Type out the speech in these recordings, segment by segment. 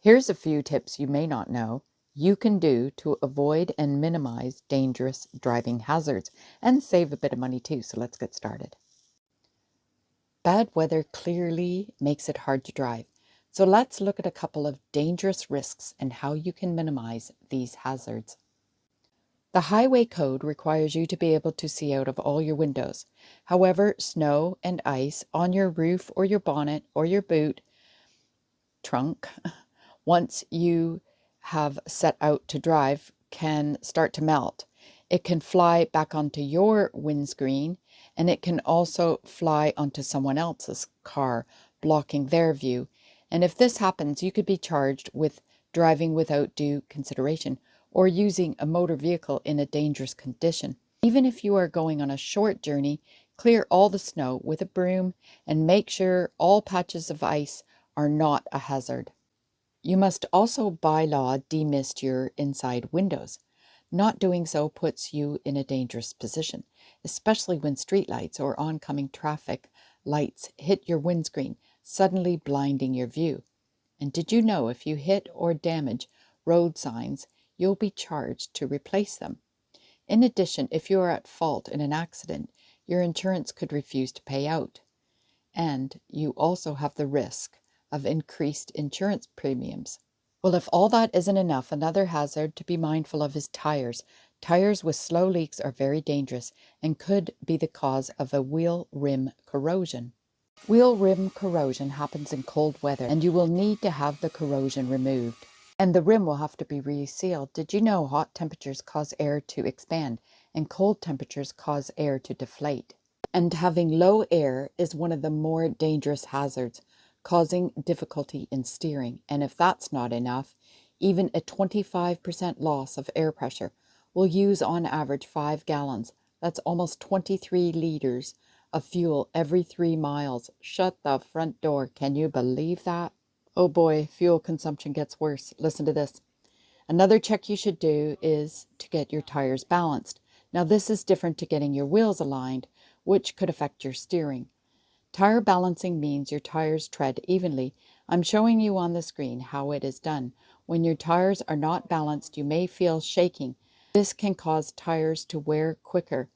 Here's a few tips you may not know you can do to avoid and minimize dangerous driving hazards and save a bit of money too. So let's get started. Bad weather clearly makes it hard to drive. So let's look at a couple of dangerous risks and how you can minimize these hazards. The highway code requires you to be able to see out of all your windows. However, snow and ice on your roof or your bonnet or your boot trunk, once you have set out to drive, can start to melt. It can fly back onto your windscreen, and it can also fly onto someone else's car, blocking their view. And if this happens, you could be charged with driving without due consideration or using a motor vehicle in a dangerous condition. Even if you are going on a short journey, clear all the snow with a broom and make sure all patches of ice are not a hazard. You must also by law demist your inside windows. Not doing so puts you in a dangerous position, especially when streetlights or oncoming traffic lights hit your windscreen, suddenly blinding your view. And did you know if you hit or damage road signs, you'll be charged to replace them? In addition, if you are at fault in an accident, your insurance could refuse to pay out. And you also have the risk of increased insurance premiums. Well, if all that isn't enough, another hazard to be mindful of is tires. Tires with slow leaks are very dangerous and could be the cause of a wheel rim corrosion. Wheel rim corrosion happens in cold weather, and you will need to have the corrosion removed. And the rim will have to be resealed. Did you know hot temperatures cause air to expand and cold temperatures cause air to deflate? And having low air is one of the more dangerous hazards, causing difficulty in steering. And if that's not enough, even a 25% loss of air pressure will use on average 5 gallons. That's almost 23 liters of fuel every 3 miles. Shut the front door. Can you believe that? Oh boy, fuel consumption gets worse. Listen to this. Another check you should do is to get your tires balanced. Now this is different to getting your wheels aligned, which could affect your steering. Tire balancing means your tires tread evenly. I'm showing you on the screen how it is done. When your tires are not balanced, you may feel shaking. This can cause tires to wear quicker,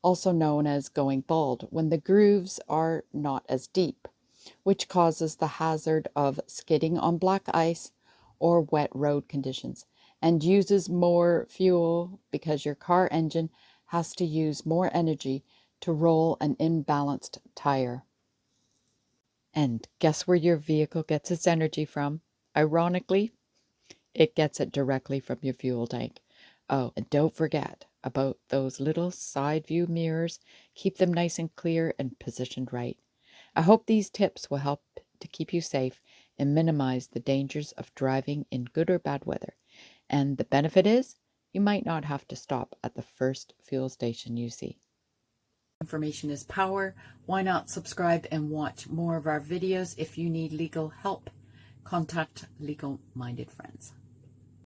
also known as going bald, when the grooves are not as deep, which causes the hazard of skidding on black ice or wet road conditions, and uses more fuel because your car engine has to use more energy to roll an imbalanced tire. And guess where your vehicle gets its energy from? Ironically, it gets it directly from your fuel tank. Oh, and don't forget about those little side view mirrors. Keep them nice and clear and positioned right. I hope these tips will help to keep you safe and minimize the dangers of driving in good or bad weather. And the benefit is, you might not have to stop at the first fuel station you see. Information is power. Why not subscribe and watch more of our videos? If you need legal help, contact Legal Minded Friends.